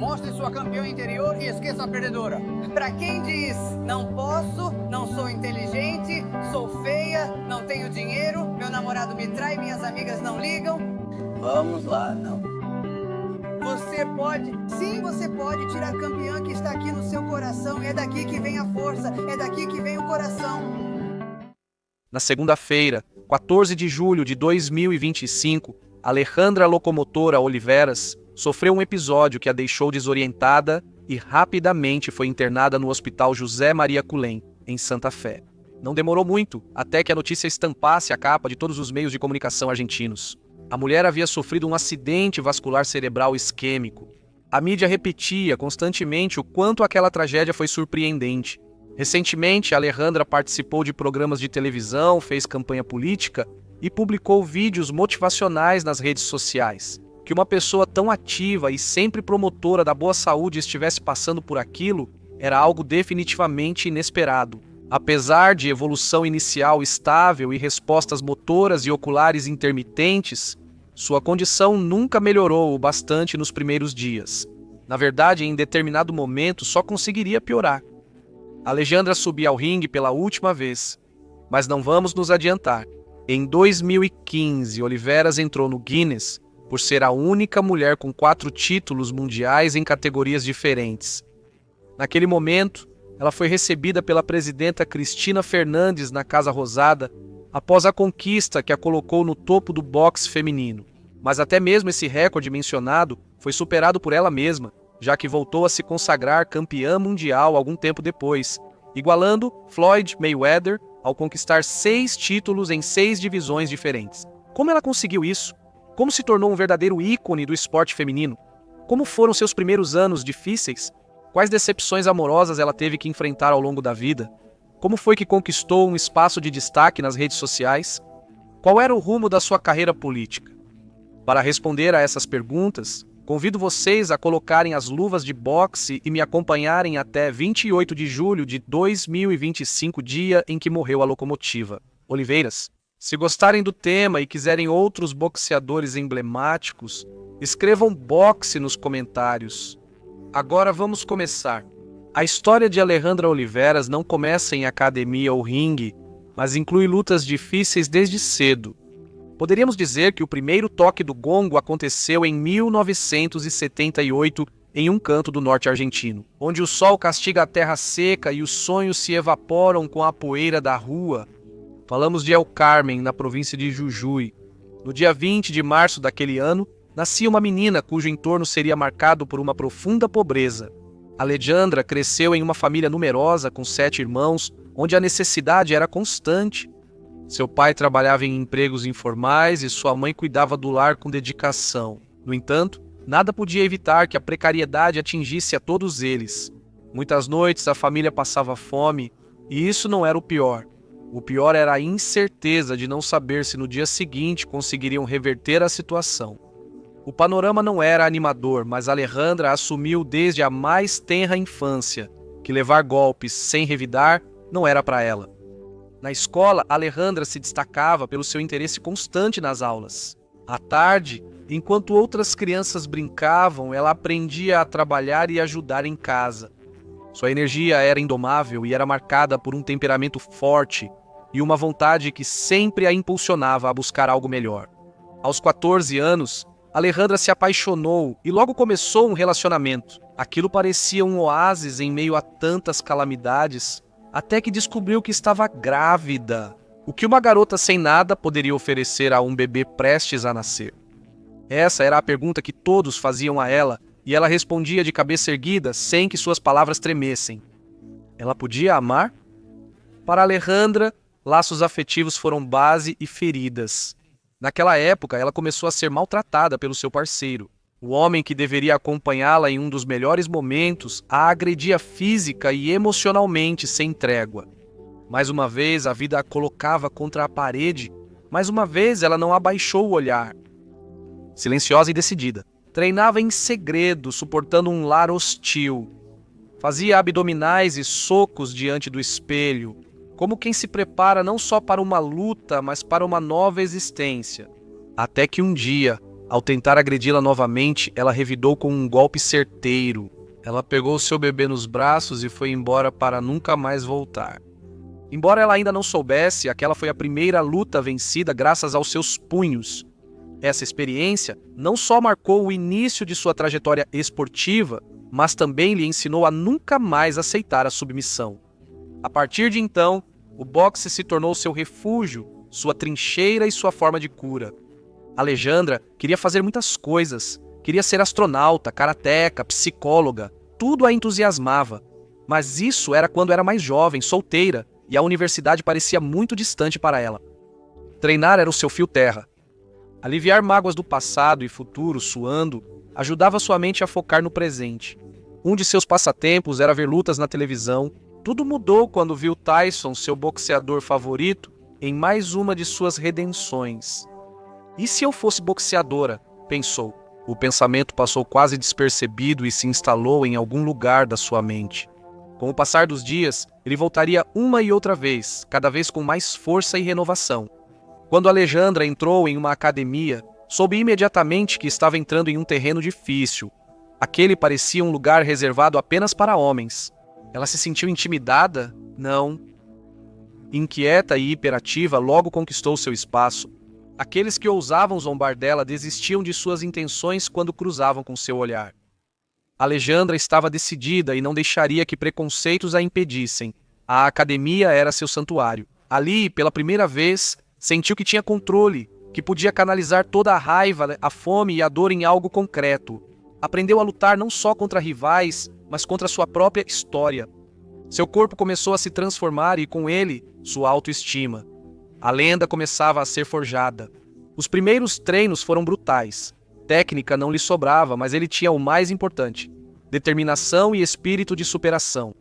Mostre sua campeã interior e esqueça a perdedora. Pra quem diz, não posso, não sou inteligente, sou feia, não tenho dinheiro, meu namorado me trai, minhas amigas não ligam. Vamos lá, não. Você pode, sim, você pode tirar a campeã que está aqui no seu coração. É daqui que vem a força, é daqui que vem o coração. Na segunda-feira, 14 de julho de 2025, Alejandra Locomotora Oliveras sofreu um episódio que a deixou desorientada e rapidamente foi internada no Hospital José Maria Cullen, em Santa Fé. Não demorou muito até que a notícia estampasse a capa de todos os meios de comunicação argentinos. A mulher havia sofrido um acidente vascular cerebral isquêmico. A mídia repetia constantemente o quanto aquela tragédia foi surpreendente. Recentemente, Alejandra participou de programas de televisão, fez campanha política e publicou vídeos motivacionais nas redes sociais. Que uma pessoa tão ativa e sempre promotora da boa saúde estivesse passando por aquilo era algo definitivamente inesperado. Apesar de evolução inicial estável e respostas motoras e oculares intermitentes, sua condição nunca melhorou o bastante nos primeiros dias. Na verdade, em determinado momento, só conseguiria piorar. Alejandra subia ao ringue pela última vez, mas não vamos nos adiantar. Em 2015, Oliveras entrou no Guinness por ser a única mulher com 4 títulos mundiais em categorias diferentes. Naquele momento, ela foi recebida pela presidenta Cristina Fernandes na Casa Rosada após a conquista que a colocou no topo do boxe feminino. Mas até mesmo esse recorde mencionado foi superado por ela mesma, já que voltou a se consagrar campeã mundial algum tempo depois, igualando Floyd Mayweather ao conquistar 6 títulos em 6 divisões diferentes. Como ela conseguiu isso? Como se tornou um verdadeiro ícone do esporte feminino? Como foram seus primeiros anos difíceis? Quais decepções amorosas ela teve que enfrentar ao longo da vida? Como foi que conquistou um espaço de destaque nas redes sociais? Qual era o rumo da sua carreira política? Para responder a essas perguntas, convido vocês a colocarem as luvas de boxe e me acompanharem até 28 de julho de 2025, dia em que morreu a locomotiva. Oliveiras, se gostarem do tema e quiserem outros boxeadores emblemáticos, escrevam boxe nos comentários. Agora vamos começar. A história de Alejandra Oliveras não começa em academia ou ringue, mas inclui lutas difíceis desde cedo. Poderíamos dizer que o primeiro toque do gongo aconteceu em 1978 em um canto do norte argentino, onde o sol castiga a terra seca e os sonhos se evaporam com a poeira da rua. Falamos de El Carmen, na província de Jujuy. No dia 20 de março daquele ano, nascia uma menina cujo entorno seria marcado por uma profunda pobreza. Alejandra cresceu em uma família numerosa com 7 irmãos, onde a necessidade era constante. Seu pai trabalhava em empregos informais e sua mãe cuidava do lar com dedicação. No entanto, nada podia evitar que a precariedade atingisse a todos eles. Muitas noites a família passava fome, e isso não era o pior. O pior era a incerteza de não saber se no dia seguinte conseguiriam reverter a situação. O panorama não era animador, mas Alejandra assumiu desde a mais tenra infância que levar golpes sem revidar não era para ela. Na escola, Alejandra se destacava pelo seu interesse constante nas aulas. À tarde, enquanto outras crianças brincavam, ela aprendia a trabalhar e ajudar em casa. Sua energia era indomável e era marcada por um temperamento forte e uma vontade que sempre a impulsionava a buscar algo melhor. Aos 14 anos, Alejandra se apaixonou e logo começou um relacionamento. Aquilo parecia um oásis em meio a tantas calamidades, até que descobriu que estava grávida. O que uma garota sem nada poderia oferecer a um bebê prestes a nascer? Essa era a pergunta que todos faziam a ela, e ela respondia de cabeça erguida, sem que suas palavras tremessem. Ela podia amar? Para Alejandra, laços afetivos foram base e feridas. Naquela época, ela começou a ser maltratada pelo seu parceiro. O homem que deveria acompanhá-la em um dos melhores momentos a agredia física e emocionalmente sem trégua. Mais uma vez, a vida a colocava contra a parede. Mais uma vez, ela não abaixou o olhar. Silenciosa e decidida. Treinava em segredo, suportando um lar hostil. Fazia abdominais e socos diante do espelho, como quem se prepara não só para uma luta, mas para uma nova existência. Até que um dia, Ao tentar agredi-la novamente, ela revidou com um golpe certeiro. Ela pegou seu bebê nos braços e foi embora para nunca mais voltar. Embora ela ainda não soubesse, aquela foi a primeira luta vencida graças aos seus punhos. Essa experiência não só marcou o início de sua trajetória esportiva, mas também lhe ensinou a nunca mais aceitar a submissão. A partir de então, o boxe se tornou seu refúgio, sua trincheira e sua forma de cura. Alejandra queria fazer muitas coisas. Queria ser astronauta, karateca, psicóloga. Tudo a entusiasmava. Mas isso era quando era mais jovem, solteira, e a universidade parecia muito distante para ela. Treinar era o seu fio terra. Aliviar mágoas do passado e futuro suando ajudava sua mente a focar no presente. Um de seus passatempos era ver lutas na televisão. Tudo mudou quando viu Tyson, seu boxeador favorito, em mais uma de suas redenções. E se eu fosse boxeadora? Pensou. O pensamento passou quase despercebido e se instalou em algum lugar da sua mente. Com o passar dos dias, ele voltaria uma e outra vez, cada vez com mais força e renovação. Quando Alejandra entrou em uma academia, soube imediatamente que estava entrando em um terreno difícil. Aquele parecia um lugar reservado apenas para homens. Ela se sentiu intimidada? Não. Inquieta e hiperativa, logo conquistou seu espaço. Aqueles que ousavam zombar dela desistiam de suas intenções quando cruzavam com seu olhar. Alejandra estava decidida e não deixaria que preconceitos a impedissem. A academia era seu santuário. Ali, pela primeira vez, sentiu que tinha controle, que podia canalizar toda a raiva, a fome e a dor em algo concreto. Aprendeu a lutar não só contra rivais, mas contra sua própria história. Seu corpo começou a se transformar e, com ele, sua autoestima. A lenda começava a ser forjada. Os primeiros treinos foram brutais. Técnica não lhe sobrava, mas ele tinha o mais importante: determinação e espírito de superação.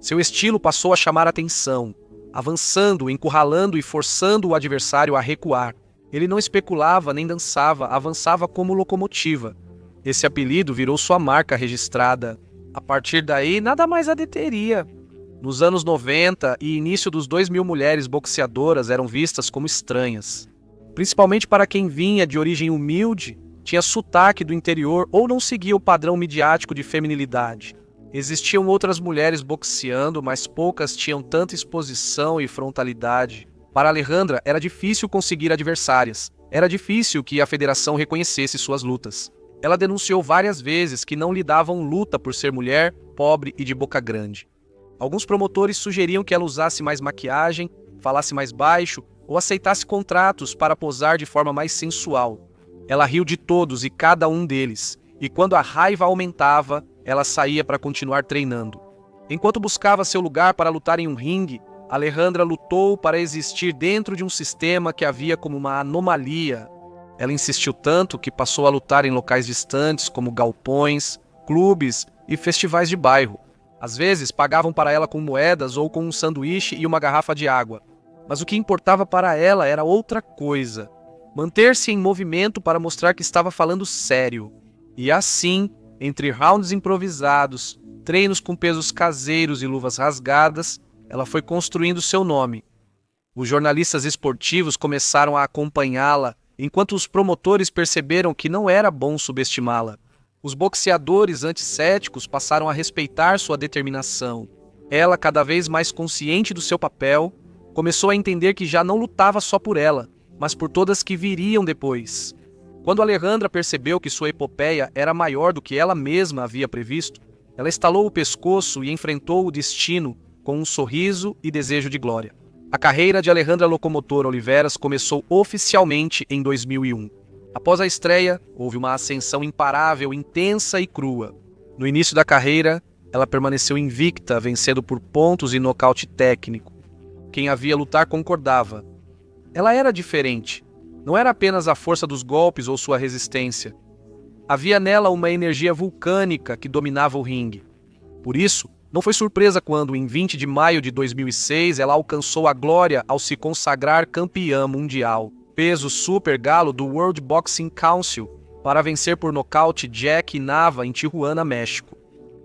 Seu estilo passou a chamar atenção, avançando, encurralando e forçando o adversário a recuar. Ele não especulava nem dançava, avançava como locomotiva. Esse apelido virou sua marca registrada. A partir daí, nada mais a deteria. Nos anos 90 e início dos 2000, mulheres boxeadoras eram vistas como estranhas. Principalmente para quem vinha de origem humilde, tinha sotaque do interior ou não seguia o padrão midiático de feminilidade. Existiam outras mulheres boxeando, mas poucas tinham tanta exposição e frontalidade. Para Alejandra, era difícil conseguir adversárias. Era difícil que a federação reconhecesse suas lutas. Ela denunciou várias vezes que não lhe davam luta por ser mulher, pobre e de boca grande. Alguns promotores sugeriam que ela usasse mais maquiagem, falasse mais baixo ou aceitasse contratos para posar de forma mais sensual. Ela riu de todos e cada um deles, e quando a raiva aumentava, ela saía para continuar treinando. Enquanto buscava seu lugar para lutar em um ringue, Alejandra lutou para existir dentro de um sistema que havia como uma anomalia. Ela insistiu tanto que passou a lutar em locais distantes como galpões, clubes e festivais de bairro. Às vezes pagavam para ela com moedas ou com um sanduíche e uma garrafa de água. Mas o que importava para ela era outra coisa: manter-se em movimento para mostrar que estava falando sério. E assim, entre rounds improvisados, treinos com pesos caseiros e luvas rasgadas, ela foi construindo seu nome. Os jornalistas esportivos começaram a acompanhá-la, enquanto os promotores perceberam que não era bom subestimá-la. Os boxeadores anticéticos passaram a respeitar sua determinação. Ela, cada vez mais consciente do seu papel, começou a entender que já não lutava só por ela, mas por todas que viriam depois. Quando Alejandra percebeu que sua epopeia era maior do que ela mesma havia previsto, ela estalou o pescoço e enfrentou o destino com um sorriso e desejo de glória. A carreira de Alejandra Locomotora Oliveras começou oficialmente em 2001. Após a estreia, houve uma ascensão imparável, intensa e crua. No início da carreira, ela permaneceu invicta, vencendo por pontos e nocaute técnico. Quem a via lutar concordava. Ela era diferente. Não era apenas a força dos golpes ou sua resistência. Havia nela uma energia vulcânica que dominava o ringue. Por isso, não foi surpresa quando, em 20 de maio de 2006, ela alcançou a glória ao se consagrar campeã mundial, peso super galo do World Boxing Council, para vencer por nocaute Jack Nava em Tijuana, México.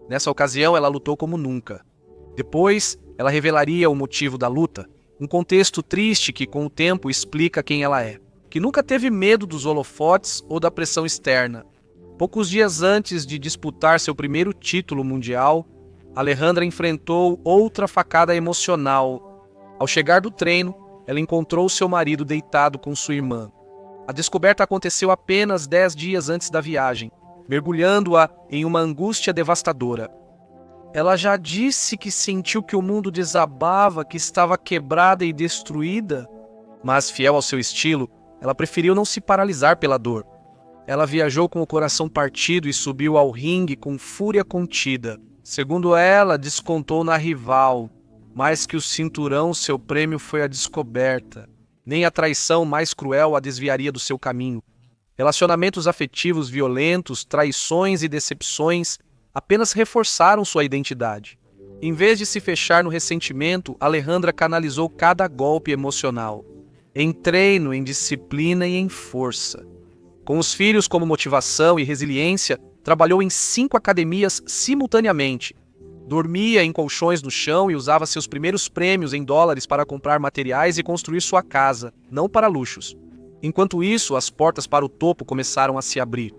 Nessa ocasião, ela lutou como nunca. Depois, ela revelaria o motivo da luta, um contexto triste que, com o tempo, explica quem ela é. que nunca teve medo dos holofotes ou da pressão externa. Poucos dias antes de disputar seu primeiro título mundial, Alejandra enfrentou outra facada emocional. Ao chegar do treino, ela encontrou seu marido deitado com sua irmã. A descoberta aconteceu apenas 10 dias antes da viagem, mergulhando-a em uma angústia devastadora. Ela já disse que sentiu que o mundo desabava, que estava quebrada e destruída, mas, fiel ao seu estilo, ela preferiu não se paralisar pela dor. Ela viajou com o coração partido e subiu ao ringue com fúria contida. Segundo ela, descontou na rival. Mais que o cinturão, seu prêmio foi a descoberta. Nem a traição mais cruel a desviaria do seu caminho. Relacionamentos afetivos violentos, traições e decepções apenas reforçaram sua identidade. Em vez de se fechar no ressentimento, Alejandra canalizou cada golpe emocional. Em treino, em disciplina e em força. Com os filhos como motivação e resiliência, trabalhou em 5 academias simultaneamente. Dormia em colchões no chão e usava seus primeiros prêmios em dólares para comprar materiais e construir sua casa, não para luxos. Enquanto isso, as portas para o topo começaram a se abrir.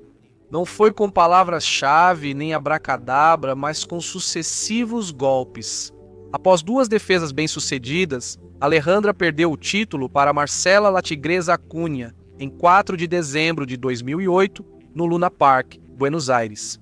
Não foi com palavras-chave nem abracadabra, mas com sucessivos golpes. Após 2 defesas bem-sucedidas, Alejandra perdeu o título para Marcela La Tigresa Acuña em 4 de dezembro de 2008, no Luna Park, Buenos Aires.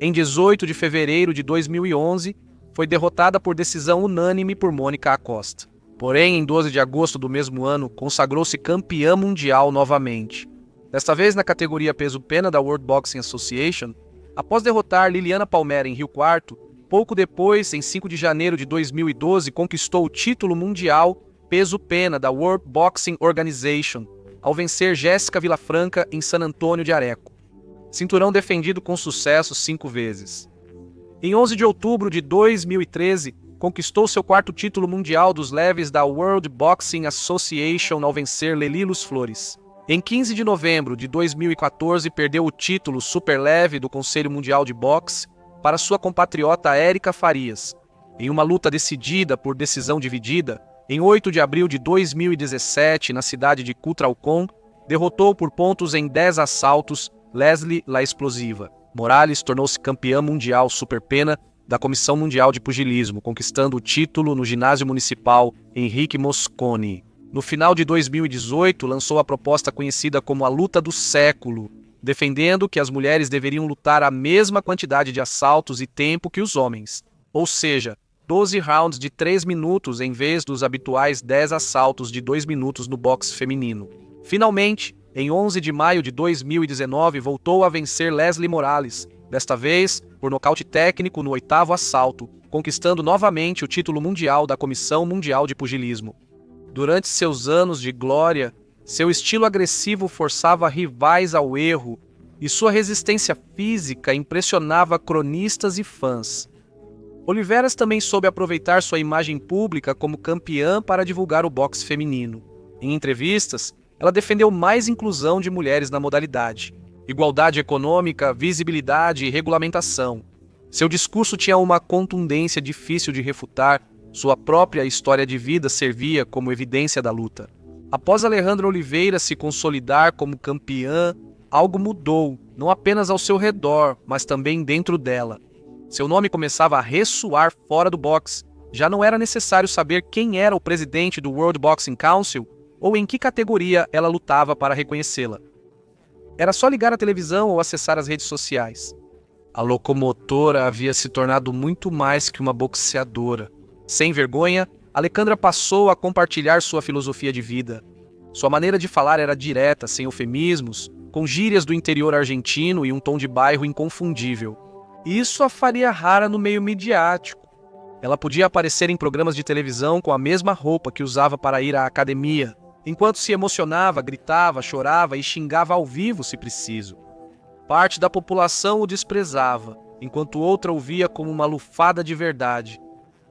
Em 18 de fevereiro de 2011, foi derrotada por decisão unânime por Mônica Acosta. Porém, em 12 de agosto do mesmo ano, consagrou-se campeã mundial novamente. Desta vez na categoria peso-pena da World Boxing Association, após derrotar Liliana Palmera em Rio Quarto, pouco depois, em 5 de janeiro de 2012, conquistou o título mundial peso-pena da World Boxing Organization, ao vencer Jéssica Vilafranca em San Antônio de Areco. Cinturão defendido com sucesso 5 vezes. Em 11 de outubro de 2013, conquistou seu 4º título mundial dos leves da World Boxing Association ao vencer Lelilos Flores. Em 15 de novembro de 2014, perdeu o título superleve do Conselho Mundial de Boxe para sua compatriota Érica Farias. Em uma luta decidida por decisão dividida, em 8 de abril de 2017, na cidade de Cutralcón, derrotou por pontos em 10 assaltos Leslie La Explosiva. Morales tornou-se campeã mundial superpena da Comissão Mundial de Pugilismo, conquistando o título no ginásio municipal Henrique Mosconi. No final de 2018, lançou a proposta conhecida como a Luta do Século, defendendo que as mulheres deveriam lutar a mesma quantidade de assaltos e tempo que os homens, ou seja, 12 rounds de 3 minutos em vez dos habituais 10 assaltos de 2 minutos no boxe feminino. Finalmente, em 11 de maio de 2019, voltou a vencer Leslie Morales, desta vez por nocaute técnico no 8º assalto, conquistando novamente o título mundial da Comissão Mundial de Pugilismo. Durante seus anos de glória, seu estilo agressivo forçava rivais ao erro e sua resistência física impressionava cronistas e fãs. Oliveras também soube aproveitar sua imagem pública como campeã para divulgar o boxe feminino. Em entrevistas, ela defendeu mais inclusão de mulheres na modalidade, igualdade econômica, visibilidade e regulamentação. Seu discurso tinha uma contundência difícil de refutar, sua própria história de vida servia como evidência da luta. Após Alejandra Oliveira se consolidar como campeã, algo mudou, não apenas ao seu redor, mas também dentro dela. Seu nome começava a ressoar fora do boxe. Já não era necessário saber quem era o presidente do World Boxing Council ou em que categoria ela lutava para reconhecê-la. Era só ligar a televisão ou acessar as redes sociais. A locomotora havia se tornado muito mais que uma boxeadora. Sem vergonha, Alejandra passou a compartilhar sua filosofia de vida. Sua maneira de falar era direta, sem eufemismos, com gírias do interior argentino e um tom de bairro inconfundível. Isso a faria rara no meio midiático. Ela podia aparecer em programas de televisão com a mesma roupa que usava para ir à academia, enquanto se emocionava, gritava, chorava e xingava ao vivo se preciso. Parte da população o desprezava, enquanto outra o via como uma lufada de verdade.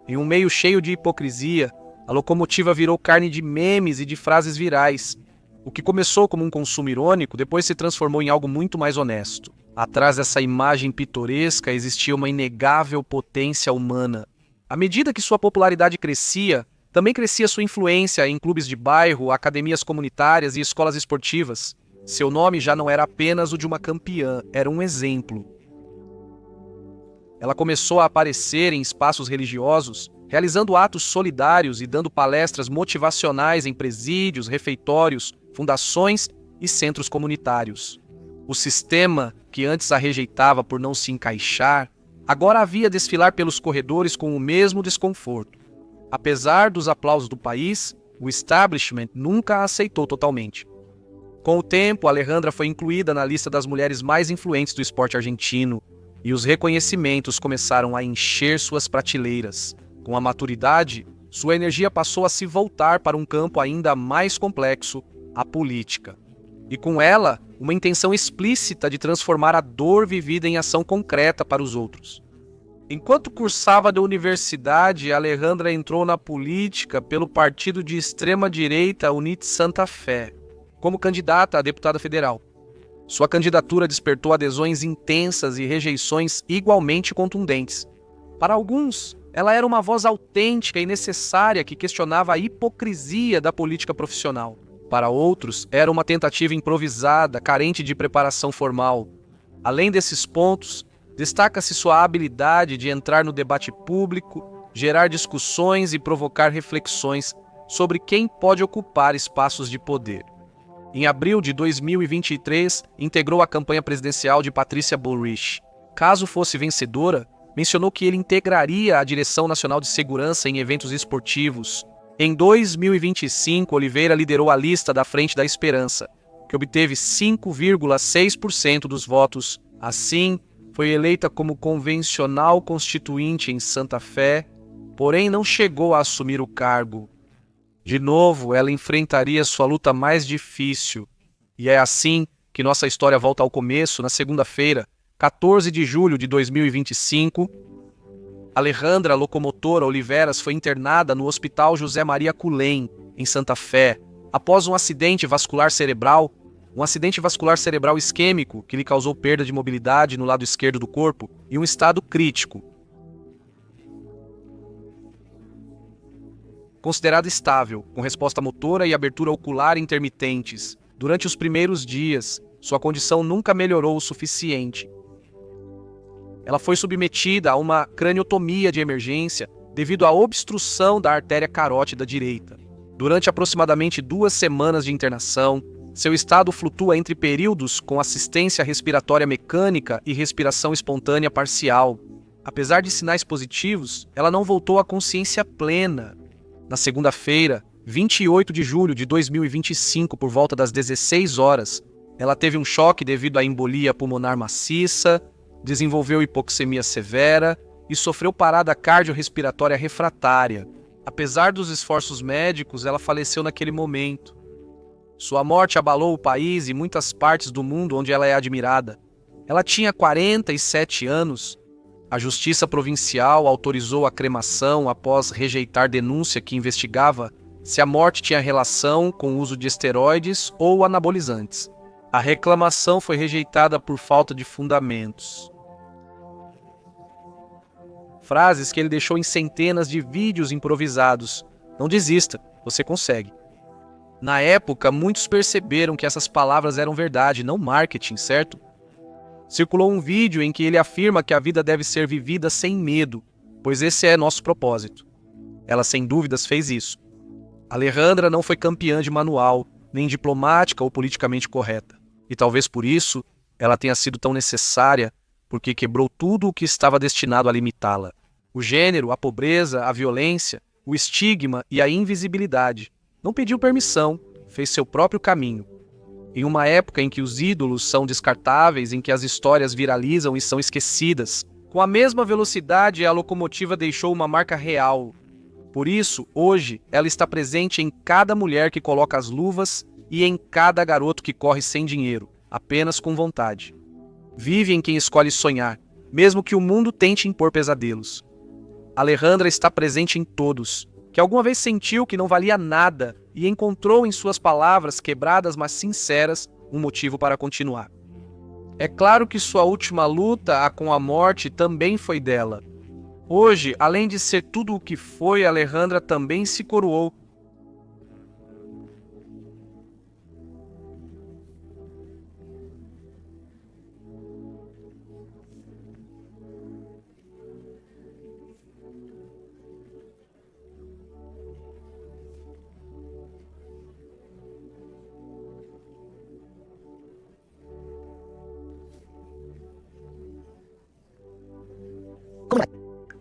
Em um meio cheio de hipocrisia, a locomotiva virou carne de memes e de frases virais. O que começou como um consumo irônico, depois se transformou em algo muito mais honesto. Atrás dessa imagem pitoresca existia uma inegável potência humana. À medida que sua popularidade crescia, Também crescia sua influência em clubes de bairro, academias comunitárias e escolas esportivas. Seu nome já não era apenas o de uma campeã, era um exemplo. Ela começou a aparecer em espaços religiosos, realizando atos solidários e dando palestras motivacionais em presídios, refeitórios, fundações e centros comunitários. O sistema, que antes a rejeitava por não se encaixar, agora a via desfilar pelos corredores com o mesmo desconforto. Apesar dos aplausos do país, o establishment nunca a aceitou totalmente. Com o tempo, Alejandra foi incluída na lista das mulheres mais influentes do esporte argentino, e os reconhecimentos começaram a encher suas prateleiras. Com a maturidade, sua energia passou a se voltar para um campo ainda mais complexo, a política. E com ela, uma intenção explícita de transformar a dor vivida em ação concreta para os outros. Enquanto cursava na universidade, Alejandra entrou na política pelo partido de extrema-direita UNIT Santa Fé, como candidata a deputada federal. Sua candidatura despertou adesões intensas e rejeições igualmente contundentes. Para alguns, ela era uma voz autêntica e necessária que questionava a hipocrisia da política profissional. Para outros, era uma tentativa improvisada, carente de preparação formal. Além desses pontos, destaca-se sua habilidade de entrar no debate público, gerar discussões e provocar reflexões sobre quem pode ocupar espaços de poder. Em abril de 2023, integrou a campanha presidencial de Patrícia Bullrich. Caso fosse vencedora, mencionou que ele integraria a Direção Nacional de Segurança em eventos esportivos. Em 2025, Oliveira liderou a lista da Frente da Esperança, que obteve 5,6% dos votos. Assim, foi eleita como convencional constituinte em Santa Fé, porém não chegou a assumir o cargo. De novo, ela enfrentaria sua luta mais difícil. E é assim que nossa história volta ao começo, na segunda-feira, 14 de julho de 2025. Alejandra Locomotora Oliveras foi internada no Hospital José Maria Cullen, em Santa Fé, após um acidente vascular cerebral isquêmico que lhe causou perda de mobilidade no lado esquerdo do corpo e um estado crítico. Considerada estável, com resposta motora e abertura ocular intermitentes. Durante os primeiros dias, sua condição nunca melhorou o suficiente. Ela foi submetida a uma craniotomia de emergência devido à obstrução da artéria carótida direita. Durante aproximadamente 2 semanas de internação, seu estado flutua entre períodos com assistência respiratória mecânica e respiração espontânea parcial. Apesar de sinais positivos, ela não voltou à consciência plena. Na segunda-feira, 28 de julho de 2025, por volta das 16 horas, ela teve um choque devido à embolia pulmonar maciça, desenvolveu hipoxemia severa e sofreu parada cardiorrespiratória refratária. Apesar dos esforços médicos, ela faleceu naquele momento. Sua morte abalou o país e muitas partes do mundo onde ela é admirada. Ela tinha 47 anos. A Justiça Provincial autorizou a cremação após rejeitar denúncia que investigava se a morte tinha relação com o uso de esteroides ou anabolizantes. A reclamação foi rejeitada por falta de fundamentos. Frases que ele deixou em centenas de vídeos improvisados. Não desista, você consegue. Na época, muitos perceberam que essas palavras eram verdade, não marketing, certo? Circulou um vídeo em que ele afirma que a vida deve ser vivida sem medo, pois esse é nosso propósito. Ela sem dúvidas fez isso. Alejandra não foi campeã de manual, nem diplomática ou politicamente correta. E talvez por isso ela tenha sido tão necessária, porque quebrou tudo o que estava destinado a limitá-la. O gênero, a pobreza, a violência, o estigma e a invisibilidade. Não pediu permissão, fez seu próprio caminho. Em uma época em que os ídolos são descartáveis, em que as histórias viralizam e são esquecidas, com a mesma velocidade a locomotiva deixou uma marca real. Por isso, hoje, ela está presente em cada mulher que coloca as luvas e em cada garoto que corre sem dinheiro, apenas com vontade. Vive em quem escolhe sonhar, mesmo que o mundo tente impor pesadelos. Alejandra está presente em todos, que alguma vez sentiu que não valia nada e encontrou em suas palavras quebradas mas sinceras um motivo para continuar. É claro que sua última luta com a morte também foi dela. Hoje, além de ser tudo o que foi, Alejandra também se coroou.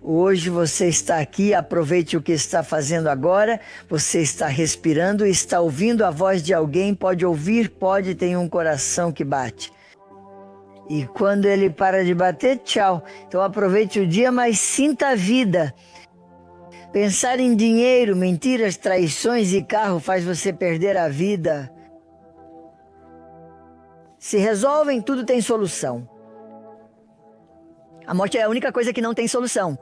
Hoje você está aqui, aproveite o que está fazendo agora, você está respirando, está ouvindo a voz de alguém, pode ouvir, pode, tem um coração que bate. E quando ele para de bater, tchau. Então aproveite o dia, mas sinta a vida. Pensar em dinheiro, mentiras, traições e carro faz você perder a vida. Se resolvem, tudo tem solução. A morte é a única coisa que não tem solução.